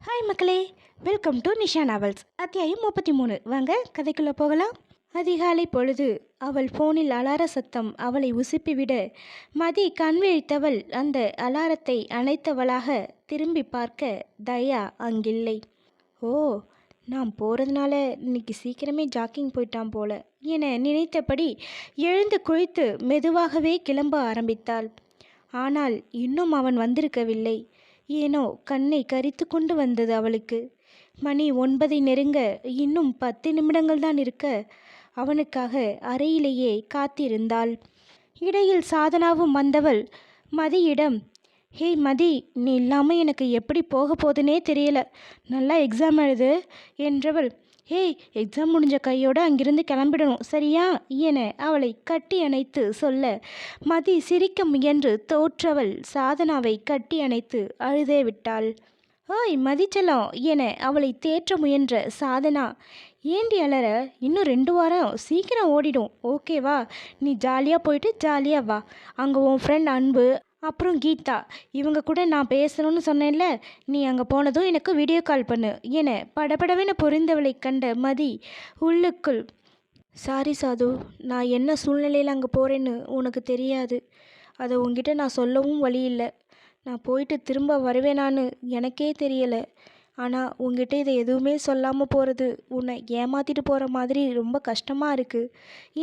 Hi மக்களே, welcome to Nisha novels. அத்தியாயம் 33. வாங்க கதைக்குள்ளே போகலாம். அதிகாலை பொழுது. அவள் ஃபோனில் அலார சத்தம் அவளை உசுப்பிவிட மதி கண் விழித்தவள் அந்த அலாரத்தை அணைத்தவளாக திரும்பி பார்க்க தயா அங்கில்லை. ஓ, நான் போகிறதுனால இன்னைக்கு சீக்கிரமே ஜாக்கிங் போயிட்டான் போல என நினைத்தபடி எழுந்து குளித்து மெதுவாகவே கிளம்ப ஆரம்பித்தாள். ஆனால் இன்னும் அவன் வந்திருக்கவில்லை. ஏனோ கண்ணை கரித்து கொண்டு வந்தது அவளுக்கு. மணி 9 நெருங்க இன்னும் 10 நிமிடங்கள் தான் இருக்க அவனுக்காக அறையிலேயே காத்திருந்தாள். இடையில் சாதனாவும் வந்தவள் மதியிடம், ஹேய் மதி, நீ இல்லாமல் எனக்கு எப்படி போக போதுன்னே தெரியல, நல்லா எக்ஸாம் எழுது என்றவள், ஹேய், எக்ஸாம் முடிஞ்ச கையோடு அங்கிருந்து கிளம்பிடணும் சரியா என அவளை கட்டி அணைத்து சொல்ல மதி சிரிக்க முயன்று தோற்றவள் சாதனாவை கட்டி அணைத்து அழுதே விட்டாள். ஓய் மதிச்சலாம் என அவளை தேற்ற முயன்ற சாதனா, ஏண்டி அலற, இன்னும் 2 வாரம் சீக்கிரம் ஓடிடும் ஓகேவா, நீ ஜாலியாக போயிட்டு ஜாலியாக வா, அங்கே உன் ஃப்ரெண்ட் அன்பு அப்புறம் கீதா இவங்க கூட நான் பேசணும்னு சொன்னேன்ல, நீ அங்கே போனதும் எனக்கு வீடியோ கால் பண்ணு என படபடவென பொரிந்தவளை கண்ட மதி உள்ளுக்குள், சாரி சாது, நான் என்ன சூழ்நிலையில் அங்கே போகிறேன்னு உனக்கு தெரியாது, அதை உங்ககிட்ட நான் சொல்லவும் வழி இல்லை, நான் போயிட்டு திரும்ப வருவேனான்னு எனக்கே தெரியலை, ஆனால் உங்ககிட்ட இதை எதுவுமே சொல்லாமல் போகிறது உன்னை ஏமாற்றிட்டு போகிற மாதிரி ரொம்ப கஷ்டமாக இருக்குது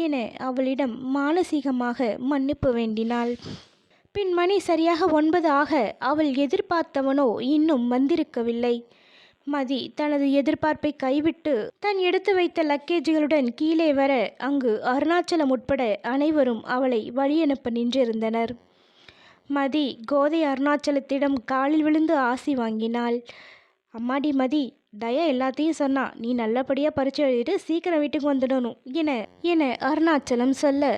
என அவளிடம் மானசீகமாக மன்னிப்பு வேண்டினாள். பின் மணி சரியாக 9 ஆக அவள் எதிர்பார்த்தவனோ இன்னும் வந்திருக்கவில்லை. மதி தனது எதிர்பார்ப்பை கைவிட்டு தன் எடுத்து வைத்த லக்கேஜுகளுடன் கீழே வர அங்கு அருணாச்சலம் உட்பட அனைவரும் அவளை வழியனுப்ப நின்றிருந்தனர். மதி கோதை அருணாச்சலத்திடம் காலில் விழுந்து ஆசி வாங்கினாள். அம்மாடி மதி, தயா எல்லாத்தையும் சொன்னா, நீ நல்லபடியாக பரீட்சை எழுதிட்டு சீக்கிரம் வீட்டுக்கு வந்துடணும் என என அருணாச்சலம் சொல்ல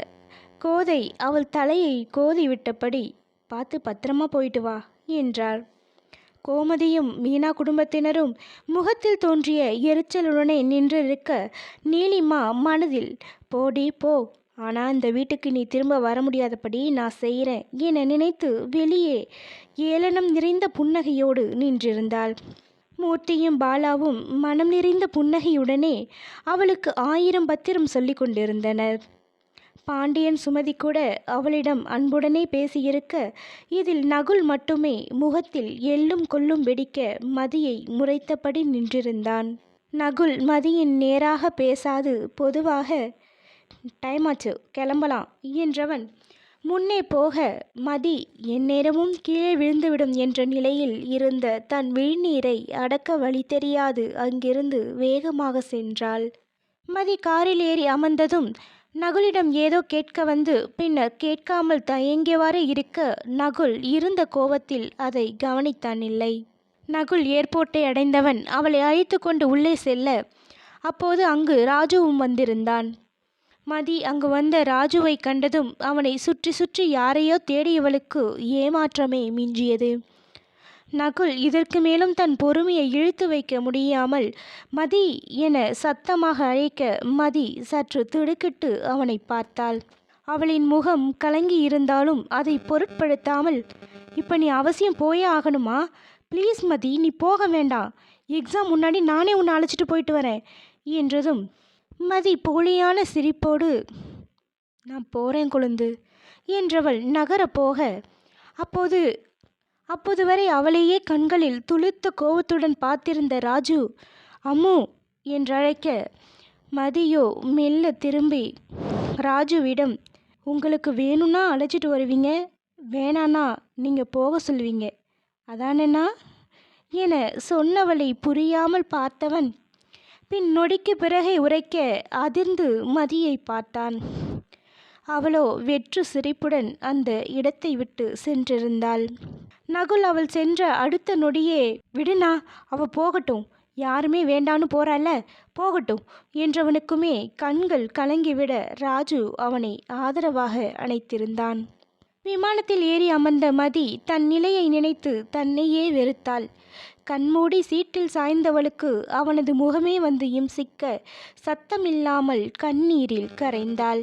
கோதை அவள் தலையை கோதி விட்டபடி, பார்த்து பத்திரமா போயிட்டு வா என்றார். கோமதியும் மீனா குடும்பத்தினரும் முகத்தில் தோன்றிய எரிச்சலுடனே நின்றிருக்க நீலிமா மனதில், போடி போ, ஆனால் இந்த வீட்டுக்கு நீ திரும்ப வர முடியாதபடி நான் செய்கிறேன் என நினைத்து வெளியே ஏளனம் நிறைந்த புன்னகையோடு நின்றிருந்தாள். மூர்த்தியும் பாலாவும் மனம் நிறைந்த புன்னகையுடனே அவளுக்கு 1000 பத்திரம் சொல்லி கொண்டிருந்தனர். பாண்டியன் சுமதி கூட அவளிடம் அன்புடனே பேசியிருக்க, இதில் நகுல் மட்டுமே முகத்தில் எள்ளும் கொள்ளும் வெடிக்க மதியை முறைத்தபடி நின்றிருந்தான். நகுல் மதியின் நேராக பேசாது பொதுவாக, டைம் ஆச்சு கிளம்பலாம் என்றவன் முன்னே போக மதி எந்நேரமும் கீழே விழுந்துவிடும் என்ற நிலையில் இருந்த தன் விழிநீரை அடக்க வழி தெரியாது அங்கிருந்து வேகமாக சென்றாள். மதி காரில் ஏறி அமர்ந்ததும் நகுலிடம் ஏதோ கேட்க வந்து பின்னர் கேட்காமல் தயங்கியவாறு இருக்க நகுல் இருந்த கோபத்தில் அதை கவனித்தான் இல்லை. நகுல் ஏர்போர்ட்டை அடைந்தவன் அவளை அழைத்து கொண்டு உள்ளே செல்ல அப்போது அங்கு ராஜுவும் வந்திருந்தான். மதி அங்கு வந்த ராஜுவை கண்டதும் அவனை சுற்றி சுற்றி யாரையோ தேடியவளுக்கு ஏமாற்றமே மிஞ்சியது. நகுல் இதற்கு மேலும் தன் பொறுமையை இழுத்து வைக்க முடியாமல் மதி என சத்தமாக அழைக்க மதி சற்று திடுக்கிட்டு அவனை பார்த்தாள். அவளின் முகம் கலங்கி இருந்தாலும் அதை பொருட்படுத்தாமல், இப்போ நீ அவசியம் போயே ஆகணுமா, ப்ளீஸ் மதி, நீ போக வேண்டாம், எக்ஸாம் முன்னாடி நானே உன்னை அழைச்சிட்டு போயிட்டு வரேன் என்றதும் மதி போலியான சிரிப்போடு, நான் போகிறேன் கொழுந்து என்றவள் நகர போக அப்போது வரை அவளையே கண்களில் துளிர்த்த கோபத்துடன் பார்த்திருந்த ராஜு அம்மு என்றழைக்க மதியோ மெல்ல திரும்பி ராஜுவிடம், உங்களுக்கு வேணும்னா அழைச்சிட்டு வருவீங்க, வேணான்னா நீங்கள் போக சொல்லுவீங்க அதானேண்ணா என சொன்னவளை புரியாமல் பார்த்தவன் பின் நொடிக்கு பிறகே உரைக்க அதிர்ந்து மதியை பார்த்தான். அவளோ வெற்று சிரிப்புடன் அந்த இடத்தை விட்டு சென்றிருந்தாள். நகுல் அவள் சென்ற அடுத்த நொடியே, விடுனா, அவ போகட்டும், யாருமே வேண்டான்னு போறால, போகட்டும் என்றவனுக்குமே கண்கள் கலங்கிவிட ராஜு அவனை ஆதரவாக அணைத்திருந்தான். விமானத்தில் ஏறி அமர்ந்த மதி தன் நிலையை நினைத்து தன்னையே வெறுத்தாள். கண்மூடி சீட்டில் சாய்ந்தவளுக்கு அவனது முகமே வந்து இம்சிக்க சத்தமில்லாமல் கண்ணீரில் கரைந்தாள்.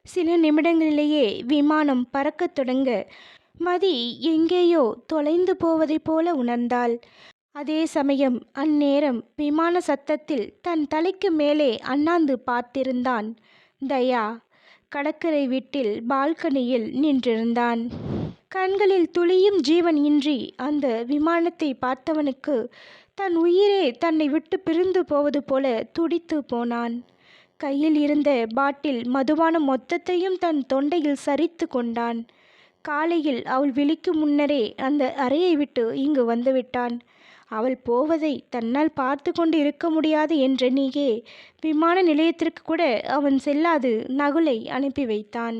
சில நிமிடங்களிலேயே விமானம் பறக்கத் தொடங்க மதி எங்கேயோ தொலைந்து போவதைப் போல உணர்ந்தாள். அதே சமயம் அந்நேரம் விமான சத்தத்தில் தன் தலைக்கு மேலே அண்ணாந்து பார்த்திருந்தான் தயா. கடற்கரை வீட்டில் பால்கனியில் நின்றிருந்தான். கண்களில் துளியும் ஜீவன் இன்றி அந்த விமானத்தை பார்த்தவனுக்கு தன் உயிரே தன்னை விட்டு பிரிந்து போவது போல துடித்து போனான். கையில் இருந்த பாட்டில் மதுபானம் மொத்தத்தையும் தன் தொண்டையில் சரித்து கொண்டான். காலையில் அவள் விழிக்கும் முன்னரே அந்த அறையை விட்டு இங்கு வந்துவிட்டான். அவள் போவதை தன்னால் பார்த்து கொண்டு இருக்க முடியாது என்றெண்ணியே விமான நிலையத்திற்கு கூட அவன் செல்லாது நகுலை அனுப்பி வைத்தான்.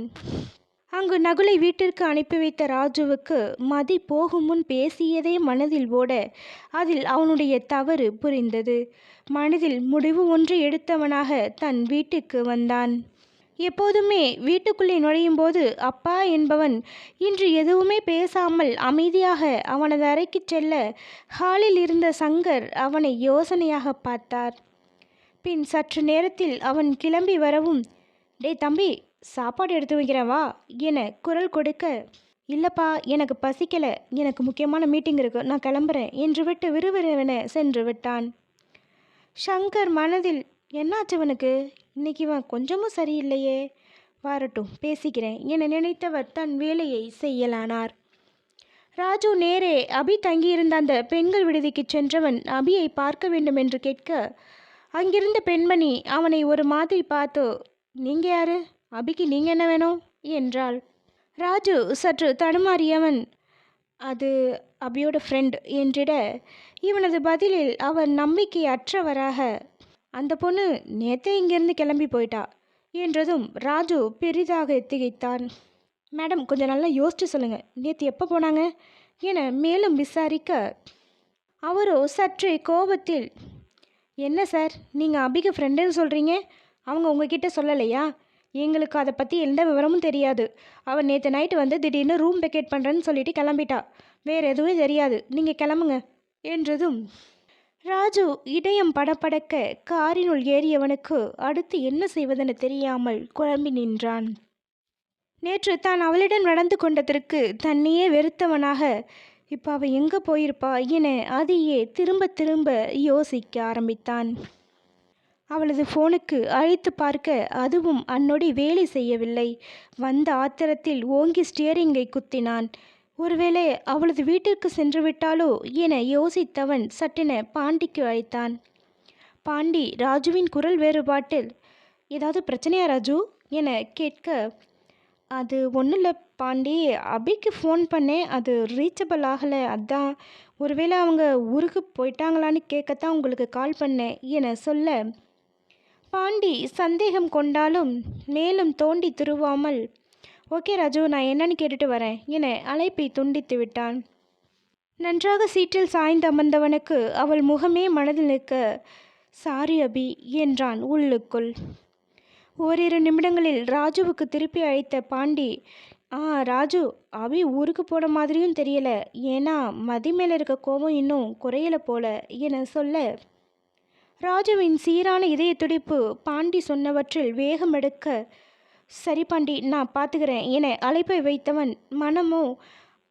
அங்கு நகுலை வீட்டிற்கு அனுப்பி வைத்த ராஜுவுக்கு மதி போகும் முன் பேசியதே மனதில் ஓட அதில் அவனுடைய தவறு புரிந்தது. மனதில் முடிவு ஒன்று எடுத்தவனாக தன் வீட்டுக்கு வந்தான். எப்போதுமே வீட்டுக்குள்ளே நுழையும் போது அப்பா என்பவன் இன்று எதுவுமே பேசாமல் அமைதியாக அவனது அறைக்கு செல்ல ஹாலில் இருந்த சங்கர் அவனை யோசனையாக பார்த்தார். பின் சற்று நேரத்தில் அவன் கிளம்பி வரவும், டே தம்பி, சாப்பாடு எடுத்து வைக்கிறேன் வா என குரல் கொடுக்க, இல்லைப்பா எனக்கு பசிக்கலை, எனக்கு முக்கியமான மீட்டிங் இருக்கு, நான் கிளம்புறேன் என்று விட்டு விறுவிறுவென சென்று விட்டான். சங்கர் மனதில், என்னாச்சவனுக்கு, இன்னைக்கு இவன் கொஞ்சமும் சரியில்லையே, வரட்டும் பேசிக்கிறேன் என நினைத்தவர் தன் வேலையை செய்யலானார். ராஜு நேரே அபி தங்கியிருந்த அந்த பெண்கள் விடுதிக்கு சென்றவன் அபியை பார்க்க வேண்டும் என்று கேட்க, அங்கிருந்த பெண்மணி அவனை ஒரு மாதிரி பார்த்து, நீங்கள் யாரு, அபிக்கு நீங்கள் என்ன வேணும் என்றாள். ராஜு சற்று தடுமாறியவன், அது அபியோட ஃப்ரெண்ட் என்றிட, இவனது பதிலில் அவன் நம்பிக்கை அற்றவராக, அந்த பொண்ணு நேற்றே இங்கேருந்து கிளம்பி போயிட்டா என்றதும் ராஜு பெரிதாக திகைத்தான். மேடம் கொஞ்சம் நல்லா யோசிச்சு சொல்லுங்கள், நேற்று எப்போ போனாங்க என மேலும் விசாரிக்க, அவரோ சற்றே கோபத்தில், என்ன சார் நீங்கள் அபிக்கு ஃப்ரெண்டுன்னு சொல்கிறீங்க, அவங்க உங்ககிட்ட சொல்லலையா? எங்களுக்கு அதை பற்றி எந்த விவரமும் தெரியாது. அவள் நேற்று நைட்டு வந்து திடீர்னு ரூம் வெக்கேட் பண்ணுறேன்னு சொல்லிட்டு கிளம்பிட்டா, வேறு எதுவும் தெரியாது, நீங்கள் கிளம்புங்க என்றதும் ராஜு இதயம் படபடக்க காரினுள் ஏறியவனுக்கு அடுத்து என்ன செய்வதென தெரியாமல் குழம்பி நின்றான். நேற்று தான் அவளிடம் நடந்து கொண்டதற்கு தன்னையே வெறுத்தவனாக இப்போ அவள் எங்கே போயிருப்பா என அதையே திரும்ப திரும்ப யோசிக்க ஆரம்பித்தான். அவளது ஃபோனுக்கு அழைத்து பார்க்க அதுவும் அந்நொடி வேலை செய்யவில்லை. வந்த ஆத்திரத்தில் ஓங்கி ஸ்டியரிங்கை குத்தினான். ஒருவேளை அவளது வீட்டிற்கு சென்று விட்டாலோ என யோசித்தவன் சட்டென பாண்டிக்கு அழைத்தான். பாண்டி ராஜுவின் குரல் வேறுபாட்டில், ஏதாவது பிரச்சனையா ராஜு என கேட்க, அது ஒன்றும் இல்லை பாண்டி, அபிக்கு ஃபோன் பண்ணேன், அது ரீச்சபிள் ஆகலை, அதான் ஒருவேளை அவங்க ஊருக்கு போயிட்டாங்களான்னு கேட்கத்தான் உங்களுக்கு கால் பண்ணேன் என சொல்ல, பாண்டி சந்தேகம் கொண்டாலும் மேலும் தோண்டி திருவாமல், ஓகே ராஜு, நான் என்னன்னு கேட்டுட்டு வரேன் என அழைப்பை துண்டித்து விட்டான். நன்றாக சீட்டில் சாய்ந்து அமர்ந்தவனுக்கு அவள் முகமே மனதில் நிற்க, சாரி அபி என்றான் உள்ளுக்குள். ஓரிரு நிமிடங்களில் ராஜுவுக்கு திருப்பி அழைத்த பாண்டி, ராஜு, அபி ஊருக்கு போன மாதிரியும் தெரியல, ஏன்னா மதி மேலே இருக்க கோபம் இன்னும் குறையலை போல என சொல்ல, ராஜுவின் சீரான இதய துடிப்பு பாண்டி சொன்னவற்றில் வேகம் எடுக்க, சரி பாண்டி நான் பார்த்துக்கிறேன் என அழைப்பை வைத்தவன் மனமோ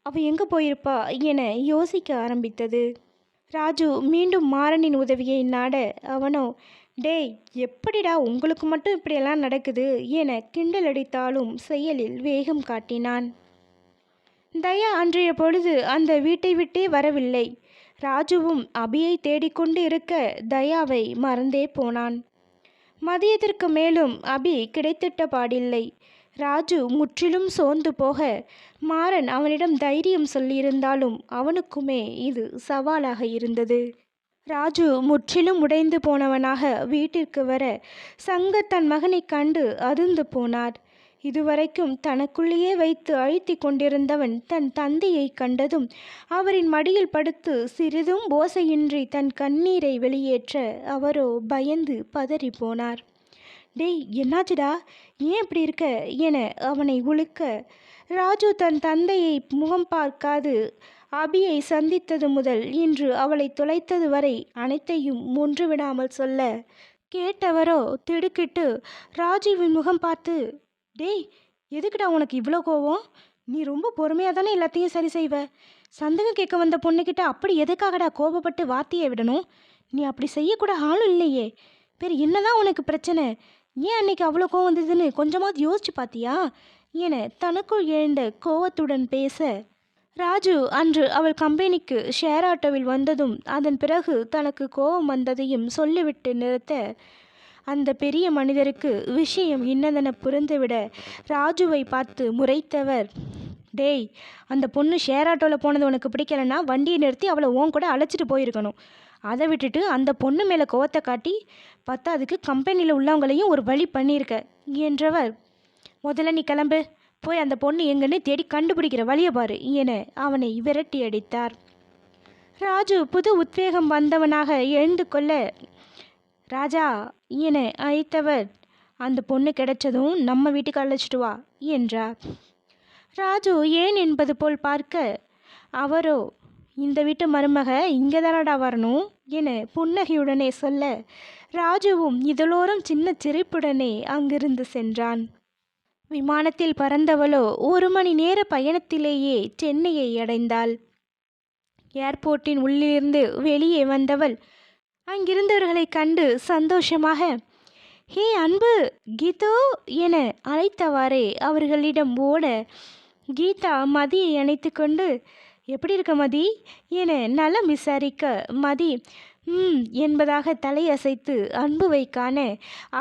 அவள் எங்கே போயிருப்பா என யோசிக்க ஆரம்பித்தது. ராஜு மீண்டும் மாறனின் உதவியை நாட அவனோ, டேய் எப்படிடா உங்களுக்கு மட்டும் இப்படியெல்லாம் நடக்குது என கிண்டல் அடித்தாலும் செயலில் வேகம் காட்டினான். தயா அன்றைய பொழுது அந்த வீட்டை விட்டே வரவில்லை. ராஜுவும் அபியை தேடிக்கொண்டு இருக்க தயாவை மறந்தே போனான். மதியத்திற்கு மேலும் அபி கிடைத்திட்ட பாடில்லை. ராஜு முற்றிலும் சோர்ந்து போக மாறன் அவனிடம் தைரியம் சொல்லியிருந்தாலும் அவனுக்குமே இது சவாலாக இருந்தது. ராஜு முற்றிலும் உடைந்து போனவனாக வீட்டிற்கு வர சங்கர் தன் மகனை கண்டு அதிர்ந்து போனார். இதுவரைக்கும் தனக்குள்ளேயே வைத்து அழுத்தி கொண்டிருந்தவன் தன் தந்தையை கண்டதும் அவரின் மடியில் படுத்து சிறிதும் ஓசையின்றி தன் கண்ணீரை வெளியேற்ற அவரோ பயந்து பதறி போனார். டேய் என்னாச்சுடா, ஏன் இப்படி இருக்க என அவனை உழுக்க, ராஜு தன் தந்தையை முகம் பார்க்காது அபியை சந்தித்தது முதல் இன்று அவளை தொலைத்தது வரை அனைத்தையும் ஒன்றுவிடாமல் சொல்ல கேட்டவரோ திடுக்கிட்டு ராஜுவின் முகம் பார்த்து, டேய் எதுக்குடா உனக்கு இவ்வளோ கோவம், நீ ரொம்ப பொறுமையாக தானே எல்லாத்தையும் சரி செய்வ, சந்தகம் கேட்க வந்த பொண்ணுக்கிட்ட அப்படி எதுக்காகடா கோபப்பட்டு வார்த்தையை விடணும்? நீ அப்படி செய்யக்கூட ஆளும் இல்லையே. வேறு என்னதான் உனக்கு பிரச்சனை? ஏன் அன்னைக்கு அவ்வளோ கோவம் வந்ததுன்னு கொஞ்சமாவது யோசிச்சு பார்த்தியா என தனக்குள் எழுந்த கோவத்துடன் பேச, ராஜு அன்று அவள் கம்பெனிக்கு ஷேர் ஆட்டோவில் வந்ததும் அதன் பிறகு தனக்கு கோபம் வந்ததையும் சொல்லிவிட்டு நிறுத்த, அந்த பெரிய மனிதருக்கு விஷயம் இன்னதென புரிந்துவிட ராஜுவை பார்த்து முறைத்தவர், டேய், அந்த பொண்ணு ஷேர் ஆட்டோவில் போனது உனக்கு பிடிக்கலன்னா வண்டியை நிறுத்தி அவளை ஓன் கூட அழைச்சிட்டு போயிருக்கணும். அதை விட்டுட்டு அந்த பொண்ணு மேலே கோவத்தை காட்டி பத்தாதுக்கு கம்பெனியில் உள்ளவங்களையும் ஒரு வழி பண்ணியிருக்க என்றவர், முதல்ல நீ கிளம்பு, போய் அந்த பொண்ணு எங்கன்னு தேடி கண்டுபிடிக்கிற வழியை பாரு என அவனை விரட்டி அடித்தார். ராஜு புது உத்வேகம் வந்தவனாக எழுந்து கொள்ள, ராஜா என அழைத்தவர், அந்த பொண்ணு கிடைச்சதும் நம்ம வீட்டுக்கு அழைச்சிட்டு வா என்றார். ராஜு ஏன் என்பது போல் பார்க்க, அவரோ, இந்த வீட்டு மருமக இங்கே தானடா வரணும் என புன்னகையுடனே சொல்ல, ராஜுவும் இதழோரம் சின்ன சிரிப்புடனே அங்கிருந்து சென்றான். விமானத்தில் பறந்தவளோ 1 மணி நேர பயணத்திலேயே சென்னையை அடைந்தாள். ஏர்போர்ட்டின் உள்ளிருந்து வெளியே வந்தவள் அங்கிருந்தவர்களை கண்டு சந்தோஷமாக, ஹே அன்பு, கீதோ என அழைத்தவாறே அவர்களிடம் ஓட, கீதா மதியை அணைத்து கொண்டு, எப்படி இருக்க மதி என நலம் விசாரிக்க, மதி என்பதாக தலையசைத்து அன்புவை காண,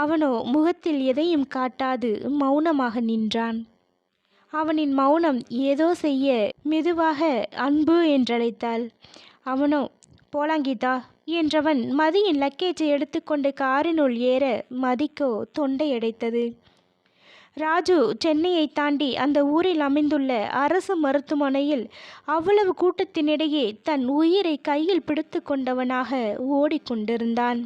அவனோ முகத்தில் எதையும் காட்டாது மௌனமாக நின்றான். அவனின் மௌனம் ஏதோ செய்ய மெதுவாக அன்பு என்றழைத்தாள். அவனோ, போலாங்கீதா என்றவன் மதியின் லக்கேஜை எடுத்துக்கொண்டு காரினுள் ஏற மதிக்கோ தொண்டை அடைத்தது. ராஜு சென்னையை தாண்டி அந்த ஊரில் அமைந்துள்ள அரசு மருத்துவமனையில் அவ்வளவு கூட்டத்தினிடையே தன் உயிரை கையில் பிடித்து கொண்டவனாக ஓடிக்கொண்டிருந்தான்.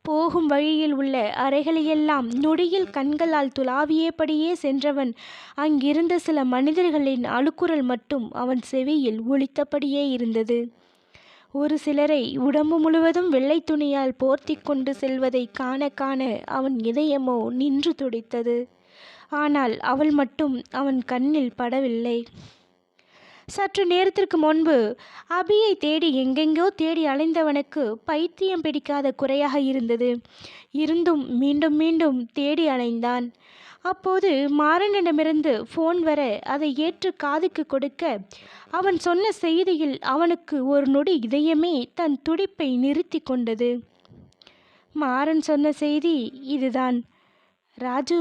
போகும் வழியில் உள்ள அறைகளையெல்லாம் நொடியில் கண்களால் துளாவியபடியே சென்றவன் அங்கிருந்த சில மனிதர்களின் அழுக்குரல் மட்டும் அவன் செவியில் ஒலித்தபடியே இருந்தது. ஒரு சிலரை உடம்பு முழுவதும் வெள்ளை துணியால் போர்த்தி கொண்டு செல்வதை காண காண அவன் இதயமோ நின்று துடித்தது. ஆனால் அவள் மட்டும் அவன் கண்ணில் படவில்லை. சற்று நேரத்திற்கு முன்பு அபியை தேடி எங்கெங்கோ தேடி அலைந்தவனுக்கு பைத்தியம் பிடிக்காத குறையாக இருந்தது. இருந்தும் மீண்டும் மீண்டும் தேடி அலைந்தான். அப்போது மாறனிடமிருந்து ஃபோன் வர அதை ஏற்று காதுக்கு கொடுக்க, அவன் சொன்ன செய்தியில் அவனுக்கு ஒரு நொடி இதயமே தன் துடிப்பை நிறுத்தி கொண்டது. மாறன் சொன்ன செய்தி இதுதான். ராஜு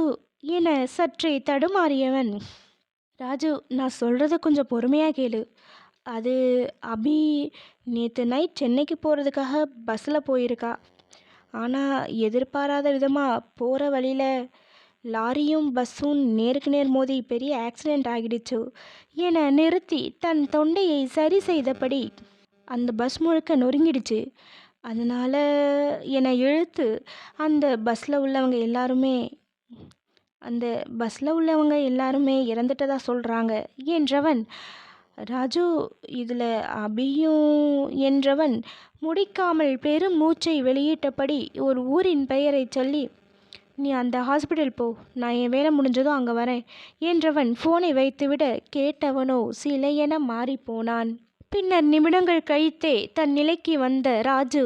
என சற்றே தடுமாறியவன், ராஜு, நான் சொல்கிறத கொஞ்சம் பொறுமையாக கேளு. அது அபி நேற்று நைட் சென்னைக்கு போகிறதுக்காக பஸ்ஸில் போயிருக்கா. ஆனால் எதிர்பாராத விதமாக போகிற வழியில் லாரியும் பஸ்ஸும் நேருக்கு நேர் மோதி பெரிய ஆக்சிடெண்ட் ஆகிடுச்சு என நிறுத்தி தன் தொண்டையை சரி செய்தபடி, அந்த பஸ் முழுக்க நொறுங்கிடுச்சு. அதனால் என்னை இழுத்து அந்த பஸ்ஸில் உள்ளவங்க எல்லாருமே இறந்துட்டதா சொல்கிறாங்க என்றவன், ராஜு, இதில் அபியும் என்றவன் முடிக்காமல் பெரும் மூச்சை வெளியிட்டபடி ஒரு ஊரின் பெயரை சொல்லி, நீ அந்த ஹாஸ்பிட்டல் போ, நான் என் வேலை முடிஞ்சதும் அங்கே வரேன் என்றவன் ஃபோனை வைத்துவிட கேட்டவனோ சிலையென மாறிப்போனான். பின்னர் நிமிடங்கள் கழித்தே தன் நிலைக்கு வந்த ராஜு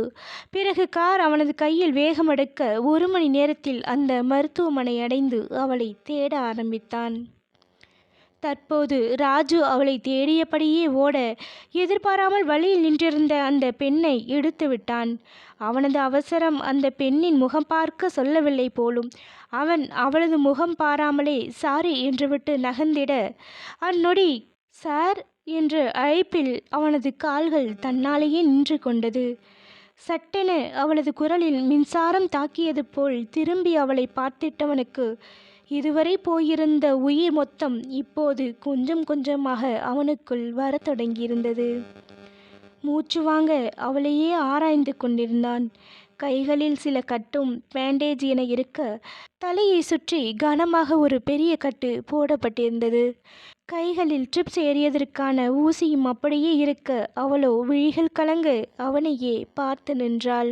பிறகு கார் அவனது கையில் வேகமெடுக்க 1 மணி நேரத்தில் அந்த மருத்துவமனை அடைந்து அவளை தேட ஆரம்பித்தான். தற்போது ராஜு அவளை தேடியபடியே ஓட, எதிர்பாராமல் வழியில் நின்றிருந்த அந்த பெண்ணை எடுத்து விட்டான். அவனது அவசரம் அந்த பெண்ணின் முகம் பார்க்க சொல்லவில்லை போலும். அவன் அவளது முகம் பாராமலே சாரி என்றுவிட்டு நகர்ந்திட, அந்நொடி சார் என்ற அழைப்பில் அவனது கால்கள் தன்னாலேயே நின்று கொண்டது. சட்டென அவளது குரலில் மின்சாரம் தாக்கியது போல் திரும்பி அவளை பார்த்திட்டவனுக்கு இதுவரை போயிருந்த உயிர் மொத்தம் இப்போது கொஞ்சம் கொஞ்சமாக அவனுக்குள் வரத் தொடங்கியிருந்தது. மூச்சு வாங்க அவளையே ஆராய்ந்து கொண்டிருந்தான். கைகளில் சில கட்டும் பேண்டேஜ் என இருக்க, தலையை சுற்றி கனமாக ஒரு பெரிய கட்டு போடப்பட்டிருந்தது. கைகளில் ட்ரிப்ஸ் ஏறியதற்கான ஊசியும் அப்படியே இருக்க, அவளோ விழிகள் கலங்க அவனையே பார்த்து நின்றாள்.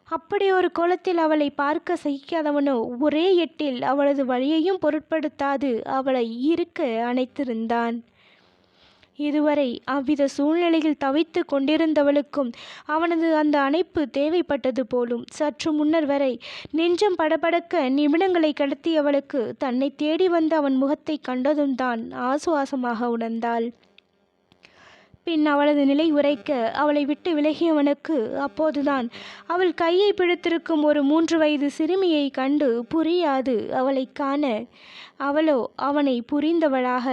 அப்படி ஒரு கோலத்தில் அவளை பார்க்க சகிக்காதவனோ ஒரே எட்டில் அவளது வழியையும் பொருட்படுத்தாது அவளை இருக்க அணைத்திருந்தான். இதுவரை அவ்வித சூழ்நிலையில் தவித்து கொண்டிருந்தவளுக்கும் அவனது அந்த அணைப்பு தேவைப்பட்டது போலும். சற்று முன்னர் வரை நெஞ்சம் படபடக்க நிமிடங்களை கடத்தியவளுக்கு தன்னை தேடி வந்த அவன் முகத்தை கண்டதும் தான் ஆசுவாசமாக உணர்ந்தாள். பின் அவளது நிலை உரைக்க அவளை விட்டு விலகியவனுக்கு அப்போதுதான் அவள் கையை பிடித்திருக்கும் ஒரு 3 வயது சிறுமியை கண்டு புரியாது அவளை காண அவளோ அவனை புரிந்தவளாக,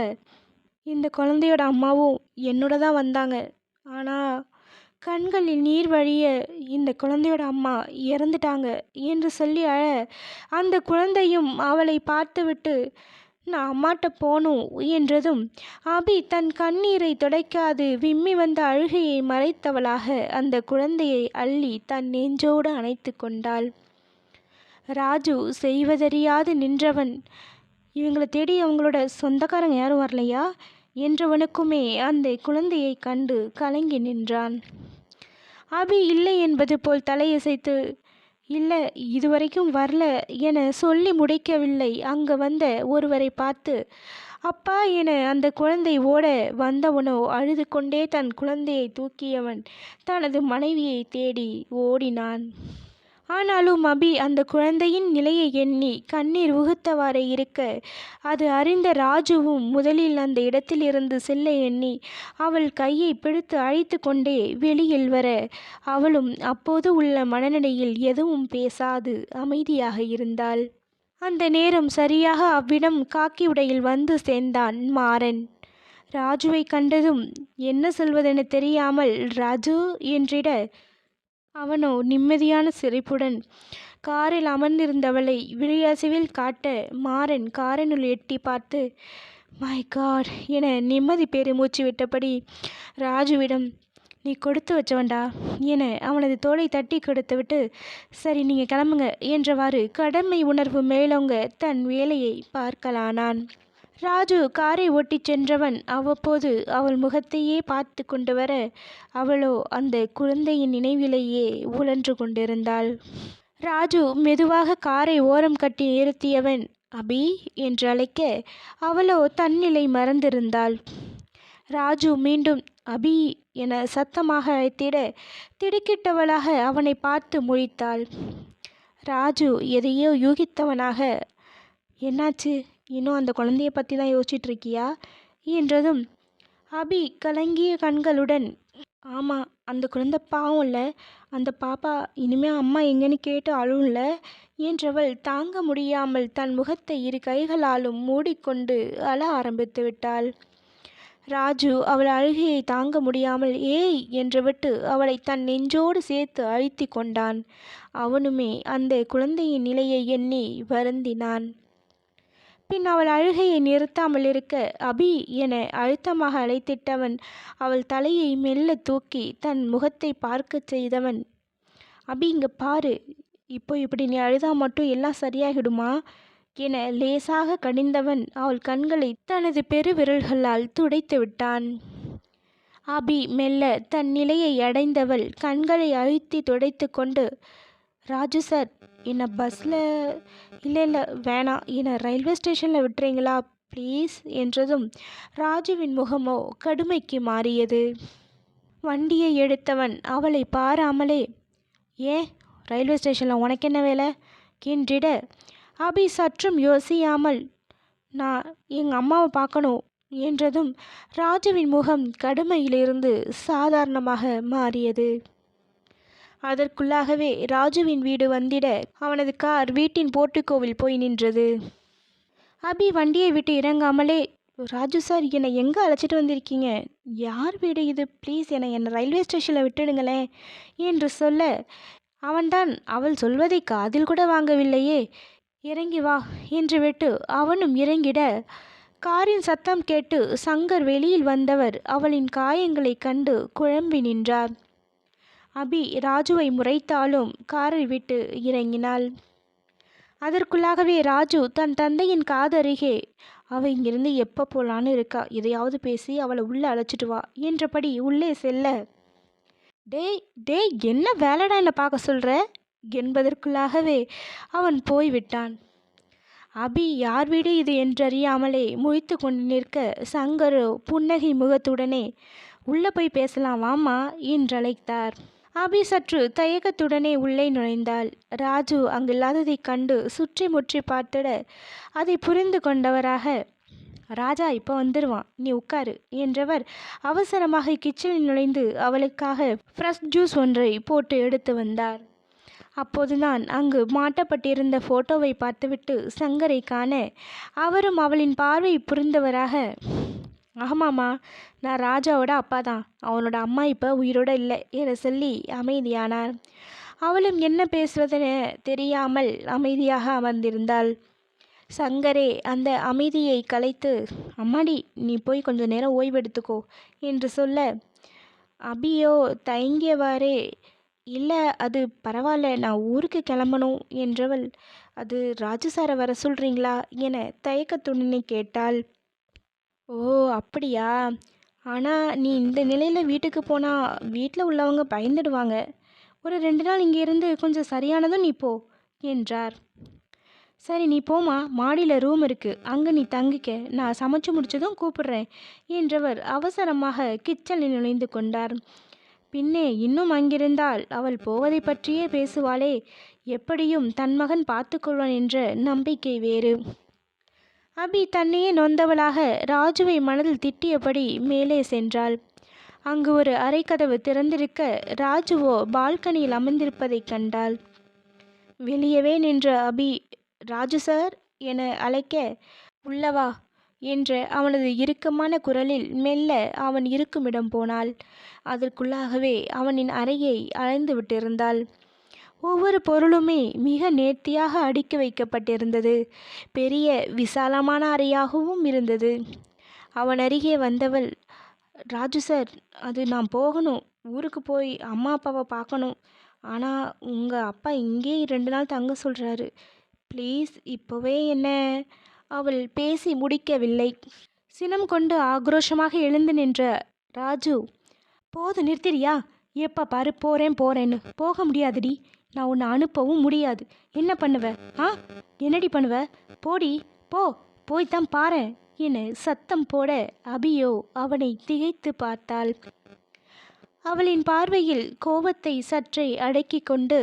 இந்த குழந்தையோட அம்மாவும் என்னோட தான் வந்தாங்க. ஆனால் கண்களில் நீர் வழிய இந்த குழந்தையோட அம்மா இறந்துட்டாங்க என்று சொல்லி அழ, அந்த குழந்தையும் அவளை பார்த்துவிட்டு நான் அம்மாட்ட போகணும் என்றதும் அபி தன் கண்ணீரை துடைக்காது விம்மி வந்த அழுகையை மறைத்தவளாக அந்த குழந்தையை அள்ளி தன் நெஞ்சோடு அணைத்து கொண்டாள். ராஜு செய்வதறியாது நின்றவன், இவங்களை தேடி அவங்களோட சொந்தக்காரங்க யாரும் வரலையா என்றவனுக்குமே அந்த குழந்தையை கண்டு கலங்கி நின்றான். அபி இல்லை என்பது போல் தலையசைத்து, இல்லை இதுவரைக்கும் வரல என சொல்லி முடிக்கவில்லை. அங்கே வந்த ஒருவரை பார்த்து அப்பா என அந்த குழந்தை ஓட வந்தவனோ அழுது கொண்டே தன் குழந்தையை தூக்கியவன் தனது மனைவியை தேடி ஓடினான். ஆனாலும் அபி அந்த குழந்தையின் நிலையை எண்ணி கண்ணீர் உகுத்தவாறே இருக்க, அது அறிந்த ராஜுவும் முதலில் அந்த இடத்திலிருந்து செல்ல எண்ணி அவள் கையை பிடித்து அழைத்து கொண்டே வெளியில் வர, அவளும் அப்போது உள்ள மனநிலையில் எதுவும் பேசாது அமைதியாக இருந்தாள். அந்த நேரம் சரியாக அவ்விடம் காக்கி உடையில் வந்து சேர்ந்தான் மாறன். ராஜுவை கண்டதும் என்ன சொல்வதென தெரியாமல் ராஜு என்றிட, அவனோ நிம்மதியான சிரிப்புடன் காரில் அமர்ந்திருந்தவளை விழியசைவில் காட்ட, மாறன் காரினுள் எட்டி பார்த்து மை காட் என நிம்மதி பெருமூச்சு விட்டபடி ராஜுவிடம், நீ கொடுத்து வச்சவன்டா என அவனது தோளை தட்டி கொடுத்துவிட்டு, சரி நீங்கள் கிளம்புங்க என்றவாறு கடமை உணர்வு மேலோங்க தன் வேலையை பார்க்கலானான். ராஜு காரை ஓட்டிச் சென்றவன் அவ்வப்போது அவள் முகத்தையே பார்த்து கொண்டு வர, அவளோ அந்த குழந்தையின் நினைவிலேயே உழன்று கொண்டிருந்தாள். ராஜு மெதுவாக காரை ஓரம் கட்டி நிறுத்தியவன் அபி என்று அழைக்க, அவளோ தன்னிலை மறந்திருந்தாள். ராஜு மீண்டும் அபி என சத்தமாக அழைத்திட திடுக்கிட்டவளாக அவனை பார்த்து முழித்தாள். ராஜு எதையோ யூகித்தவனாக, என்னாச்சு, இன்னும் அந்த குழந்தைய பற்றி தான் யோசிச்சுட்ருக்கியா என்றதும் அபி கலங்கிய கண்களுடன், ஆமாம் அந்த குழந்தை பாவம் இல்லை, அந்த பாப்பா இனிமேல் அம்மா எங்கேன்னு கேட்டு அழும்ல என்றவள் தாங்க முடியாமல் தன் முகத்தை 2 கைகளாலும் மூடிக்கொண்டு அழ ஆரம்பித்து விட்டாள். ராஜு அவள் அழுகையை தாங்க முடியாமல் ஏய் என்றுவிட்டு அவளை தன் நெஞ்சோடு சேர்த்து அழுத்தி கொண்டான். அவனுமே அந்த குழந்தையின் நிலையை எண்ணி வருந்தினான். பின் அவள் அழுகையை நிறுத்தாமல் இருக்க அபி என அழுத்தமாக அழைத்திட்டவன் அவள் தலையை மெல்ல தூக்கி தன் முகத்தை பார்க்க செய்தவன், அபி இங்கே பாரு, இப்போ இப்படி நீ அழுதா மட்டும் எல்லாம் சரியாகிடுமா என லேசாக கடிந்தவன் அவள் கண்களை தனது பெருவிரல்களால் துடைத்து விட்டான். அபி மெல்ல தன் நிலையை அடைந்தவள் கண்களை அழுத்தி துடைத்து கொண்டு, ராஜு சார் என்னை பஸ்ஸில் இல்லை வேணாம், என்னை ரயில்வே ஸ்டேஷனில் விட்டுறீங்களா ப்ளீஸ் என்றதும் ராஜுவின் முகமோ கடுமைக்கு மாறியது. வண்டியை எடுத்தவன் அவளை பாராமலே, ஏன் ரயில்வே ஸ்டேஷனில் உனக்கு என்ன வேலை என்றிட, அபி சற்றும் யோசியாமல் நான் எங்கள் அம்மாவை பார்க்கணும் என்றதும் ராஜுவின் முகம் கடுமையிலிருந்து சாதாரணமாக மாறியது. அதற்குள்ளாகவே ராஜுவின் வீடு வந்திட அவனது கார் வீட்டின் போர்ட்டிகோவில் போய் நின்றது. அபி வண்டியை விட்டு இறங்காமலே, ராஜு சார் என்னை எங்கே அழைச்சிட்டு வந்திருக்கீங்க, யார் வீடு இது, ப்ளீஸ் என்னை ரயில்வே ஸ்டேஷனில் விட்டுடுங்களேன் என்று சொல்ல, அவன்தான் அவள் சொல்வதை காதில் கூட வாங்கவில்லையே. இறங்கி வா என்று விட்டு அவனும் இறங்கிட, காரின் சத்தம் கேட்டு சங்கர் வெளியில் வந்தவர் அவளின் காயங்களை கண்டு குழம்பி நின்றார். அபி ராஜுவை முறைத்தாலும் காரை விட்டு இறங்கினாள். அதற்குள்ளாகவே ராஜு தன் தந்தையின் காதருகே, அவள் இங்கிருந்து எப்போ போலான்னு இருக்கா, எதையாவது பேசி அவளை உள்ளே அழைச்சிட்டு வா என்றபடி உள்ளே செல்ல, டேய் டேய் என்ன வேலைடா என்னை பார்க்க சொல்கிற என்பதற்குள்ளாகவே அவன் போய்விட்டான். அபி யார் வீடு இது என்றறியாமலே முழித்து கொண்டு நிற்க சங்கரோ புன்னகை முகத்துடனே உள்ளே போய் பேசலாம் வாம்மா என்றழைத்தார். அபி சற்று தயக்கத்துடனே உள்ளே நுழைந்தாள். ராஜு அங்கில்லாததைக் கண்டு சுற்றி முற்றி பார்த்திட அதை புரிந்து கொண்டவராக, ராஜா இப்போ வந்துடுவான், நீ உட்காரு என்றவர் அவசரமாக கிச்சனில் நுழைந்து அவளுக்காக ஃப்ரெஷ் ஜூஸ் ஒன்றை போட்டு எடுத்து வந்தார். அப்போதுதான் அங்கு மாட்டப்பட்டிருந்த ஃபோட்டோவை பார்த்துவிட்டு சங்கரை காண அவரும் அவளின் பார்வை புரிந்தவராக, ஆமாம்மா, நான் ராஜாவோட அப்பா தான், அவனோட அம்மா இப்போ உயிரோடு இல்லை என சொல்லி அமைதியானார். அவளும் என்ன பேசுவதென தெரியாமல் அமைதியாக அமர்ந்திருந்தாள். சங்கரே அந்த அமைதியை கலைத்து, அம்மாடி நீ போய் கொஞ்ச நேரம் ஓய்வெடுத்துக்கோ என்று சொல்ல, அபியோ தயங்கியவாறே, இல்லை அது பரவாயில்ல, நான் ஊருக்கு கிளம்பணும் என்றவள், அது ராஜு சாரை வர சொல்கிறீங்களா என தயக்கத்துடனே கேட்டாள். ஓ அப்படியா, ஆனால் நீ இந்த நிலையில் வீட்டுக்கு போனால் வீட்டில் உள்ளவங்க பயந்துடுவாங்க. ஒரு 2 நாள் இங்கே இருந்து கொஞ்சம் சரியானதும் நீ போ என்றார். சரி நீ போமா, மாடியில் ரூம் இருக்குது, அங்கே நீ தங்கிக்க, நான் சமைச்சு முடிச்சதும் கூப்பிடுறேன் என்றவர் அவசரமாக கிச்சனில் நுழைந்து கொண்டார். பின்னே இன்னும் அங்கிருந்தால் அவள் போவதை பற்றியே பேசுவாளே, எப்படியும் தன் மகன் பார்த்து கொள்வான் என்ற நம்பிக்கை வேறு. அபி தன்னையே நொந்தவளாக ராஜுவை மனதில் திட்டியபடி மேலே சென்றாள். அங்கு ஒரு அறைக்கதவு திறந்திருக்க ராஜுவோ பால்கனியில் அமர்ந்திருப்பதைக் கண்டாள். வெளியவே நின்ற அபி, ராஜு சார் என அழைக்க, உள்ளவா என்ற அவனது இறுக்கமான குரலில் மெல்ல அவன் இருக்குமிடம் போனாள். அதற்குள்ளாகவே அவனின் அறையை அலைந்து விட்டிருந்தாள். ஒவ்வொரு பொருளுமே மிக நேர்த்தியாக அடுக்கி வைக்கப்பட்டிருந்தது. பெரிய விசாலமான அறையாகவும் இருந்தது. அவன் அருகே வந்தவள், ராஜு சார், அது நான் போகணும், ஊருக்கு போய் அம்மா அப்பாவை பார்க்கணும். ஆனால் உங்கள் அப்பா இங்கே 2 நாள் தங்க சொல்கிறாரு. ப்ளீஸ் இப்போவே என்ன. அவள் பேசி முடிக்கவில்லை. சினம் கொண்டு ஆக்ரோஷமாக எழுந்து நின்ற ராஜு, போது நிறுத்திரியா, எப்போ பாரு போகிறேன் போகிறேன்னு. போக முடியாதுடி, நான் உன்னை அனுப்பவும் முடியாது. என்ன பண்ணுவ? என்னடி பண்ணுவ? போடி போ, போய்தான் பாரு என சத்தம் போட அபியோ அவனை திகைத்து பார்த்தாள். அவளின் பார்வையில் கோபத்தை சற்றே அடக்கி கொண்டு,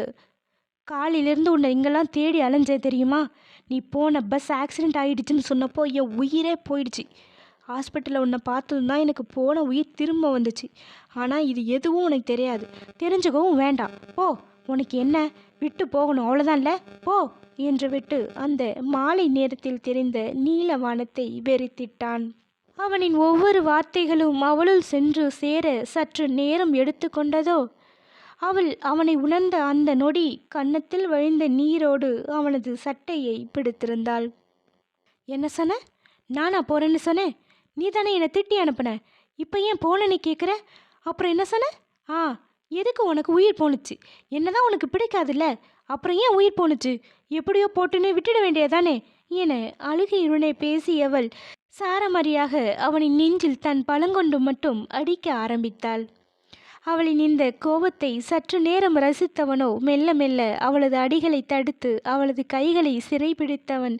காலிலிருந்து உன்னை இங்கெல்லாம் தேடி அலைஞ்சேன் தெரியுமா? நீ போன பஸ் ஆக்சிடெண்ட் ஆகிடுச்சுன்னு சொன்னப்போ என் உயிரே போயிடுச்சு. ஹாஸ்பிட்டலில் உன்னை பார்த்ததும் தான் எனக்கு போன உயிர் திரும்ப வந்துச்சு. ஆனால் இது எதுவும் உனக்கு தெரியாது, தெரிஞ்சுக்கவும் வேண்டாம். போ, உனக்கு என்ன, விட்டு போகணும் அவ்வளோதான்ல, போ என்று விட்டு அந்த மாலை நேரத்தில் தெரிந்த நீல வானத்தை வெறித்திட்டான். அவனின் ஒவ்வொரு வார்த்தைகளும் அவளுள் சென்று சேர சற்று நேரம் எடுத்து கொண்டதோ. அவள் அவனை உணர்ந்த அந்த நொடி கன்னத்தில் வழிந்த நீரோடு அவனது சட்டையை பிடித்திருந்தாள். என்ன சொன்ன? நானா போறேன்னு சொன்னேன்? நீ தானே என்னை திட்டி அனுப்புன. இப்போ ஏன் போனேன்னு கேட்குற? அப்புறம் என்ன சொன்ன? எதுக்கு உனக்கு உயிர் போணுச்சு? என்னதான் உனக்கு பிடிக்காதுல்ல, அப்புறம் ஏன் உயிர் போணுச்சு? எப்படியோ போட்டுன்னு விட்டுட வேண்டியதானே என அழுகையுடனே பேசியவள் சாரமறியாக அவனின் நெஞ்சில் தன் பழங்கொண்டு மட்டும் அடிக்க ஆரம்பித்தாள். அவளின் இந்த கோபத்தை சற்று நேரம் ரசித்தவனோ மெல்ல மெல்ல அவளது அடிகளை தடுத்து அவளது கைகளை சிறைபிடித்தவன்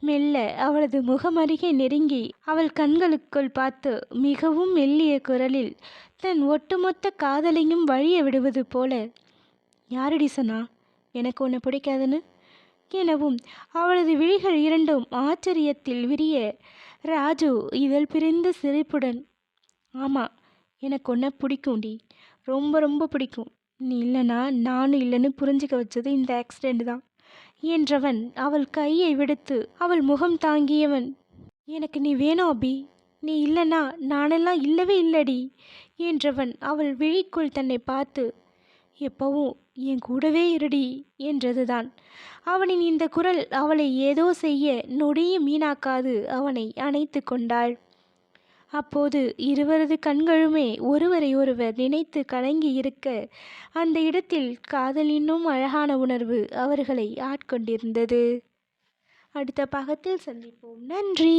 மெல்ல அவளது முகமருகே நெருங்கி அவள் கண்களுக்குள் பார்த்து மிகவும் மெல்லிய குரலில் தன் ஒட்டுமொத்த காதலையும் வழிய விடுவது போல, யாரடி சொன்னா எனக்கு உன்னை பிடிக்காதுன்னு எனவும் அவளது விழிகள் இரண்டும் ஆச்சரியத்தில் விரிய ராஜு இதழ் பிரிந்த சிரிப்புடன், ஆமாம் எனக்கு ஒன்றை பிடிக்கும்டி, ரொம்ப ரொம்ப பிடிக்கும். நீ இல்லைனா நானும் இல்லைன்னு புரிஞ்சிக்க வச்சது இந்த ஆக்சிடெண்ட் தான் என்றவன் அவள் கையை விடுத்து அவள் முகம் தாங்கியவன், எனக்கு நீ வேணும் அபி, நீ இல்லைனா நானெல்லாம் இல்லவே இல்லடி என்றவன் அவள் விழிக்குள் தன்னை பார்த்து, எப்பவும் என் கூடவே இருடி என்றதுதான். அவனின் இந்த குரல் அவளை ஏதோ செய்ய நொடியும் மீனாக்காது அவனை அணைத்து கொண்டாள். அப்போது இருவரது கண்களுமே ஒருவரை ஒருவர் நினைத்து கலங்கி இருக்க அந்த இடத்தில் காதல் இன்னும் அழகான உணர்வு அவர்களை ஆட்கொண்டிருந்தது. அடுத்த பாகத்தில் சந்திப்போம். நன்றி.